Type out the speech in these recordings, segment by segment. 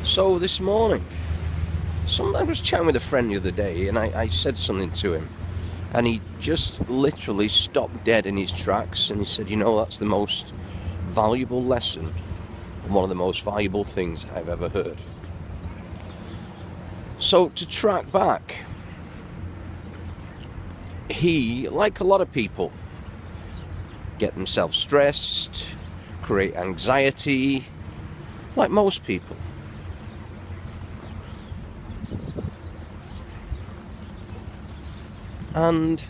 So this morning, I was chatting with a friend the other day, and I said something to him, and he just literally stopped dead in his tracks, and he said, that's the most valuable lesson, and one of the most valuable things I've ever heard. So to track back, he, like a lot of people, get themselves stressed, create anxiety, like most people. And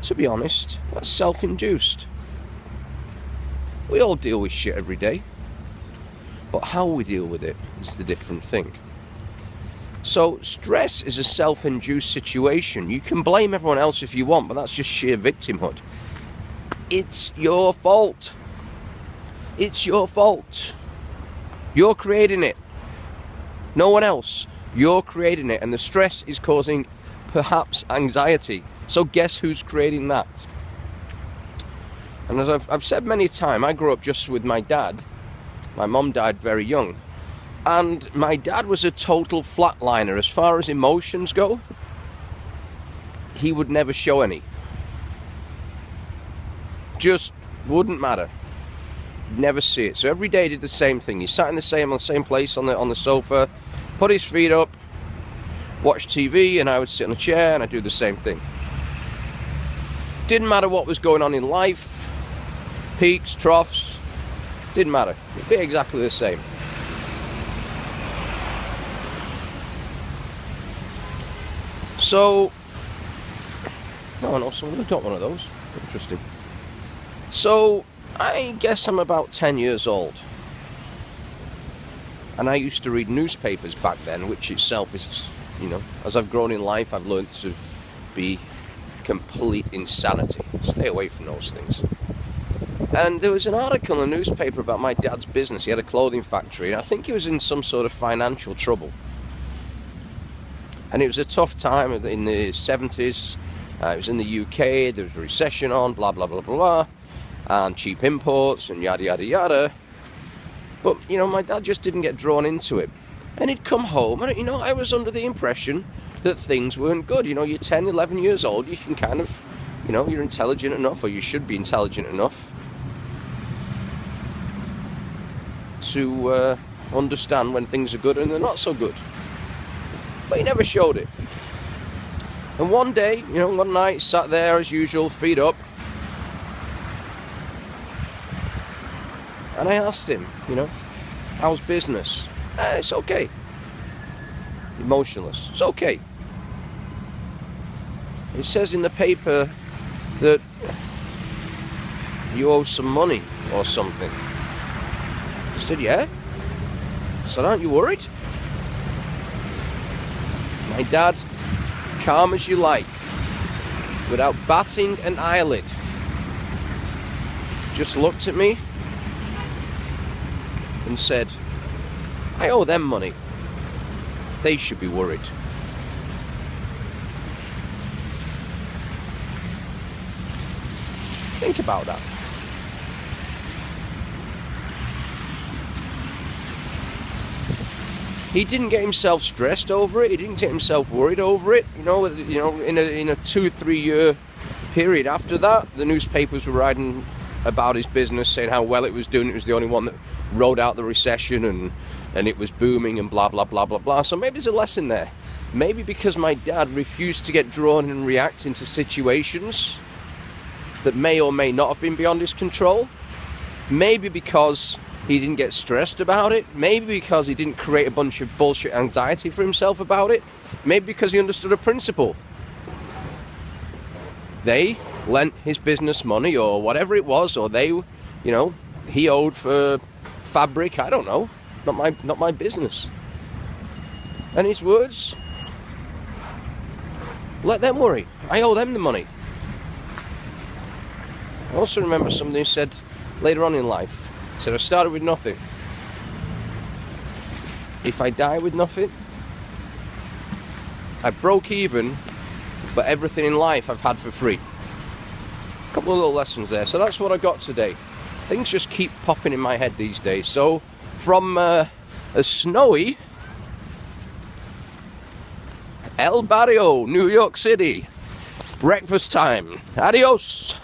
to be honest, that's self-induced. We all deal with shit every day, but how we deal with it is the different thing. So stress is a self-induced situation. You can blame everyone else if you want, but that's just sheer victimhood. It's your fault. It's your fault. You're creating it. No one else. You're creating it, and the stress is causing perhaps anxiety. So guess who's creating that? And as I've said many times, I grew up just with my dad. My mum died very young. And my dad was a total flatliner. As far as emotions go, he would never show any. Just wouldn't matter. Never see it. So every day he did the same thing. He sat in the same place on the sofa, put his feet up, watch TV, and I would sit on a chair and I'd do the same thing. Didn't matter what was going on in life, peaks, troughs, didn't matter. It'd be exactly the same. So, no, I know someone who got one of those. Interesting. So, I guess I'm about 10 years old. And I used to read newspapers back then, which itself is, as I've grown in life, I've learned to be complete insanity. Stay away from those things. And there was an article in the newspaper about my dad's business. He had a clothing factory, and I think he was in some sort of financial trouble. And it was a tough time in the 70s. It was in the UK, there was a recession on, blah, blah, blah, blah, blah, and cheap imports and yada, yada, yada. But, my dad just didn't get drawn into it. And he'd come home, and, I was under the impression that things weren't good. You're 10, 11 years old, you can kind of, you're intelligent enough, or you should be intelligent enough to understand when things are good and they're not so good. But he never showed it. And one day, one night, sat there as usual, feet up, and I asked him, how's business? It's okay. Emotionless. It's okay. It says in the paper that you owe some money or something. I said, yeah. I said, aren't you worried? My dad, calm as you like, without batting an eyelid, just looked at me and said, I owe them money. They should be worried. Think about that. He didn't get himself stressed over it. He didn't get himself worried over it. In a 2-3 year period after that, the newspapers were writing about his business, saying how well it was doing. It was the only one that rode out the recession, and it was booming, and blah, blah, blah, blah, blah. So maybe there's a lesson there. Maybe because my dad refused to get drawn and react into situations that may or may not have been beyond his control. Maybe because he didn't get stressed about it. Maybe because he didn't create a bunch of bullshit anxiety for himself about it. Maybe because he understood a principle. They lent his business money or whatever it was, or they, he owed for fabric, I don't know. Not my business. And his words, let them worry. I owe them the money. I also remember something he said later on in life. He said, I started with nothing. If I die with nothing, I broke even, but everything in life I've had for free. A couple of little lessons there. So that's what I got today. Things just keep popping in my head these days. So from a snowy El Barrio, New York City. Breakfast time. Adios.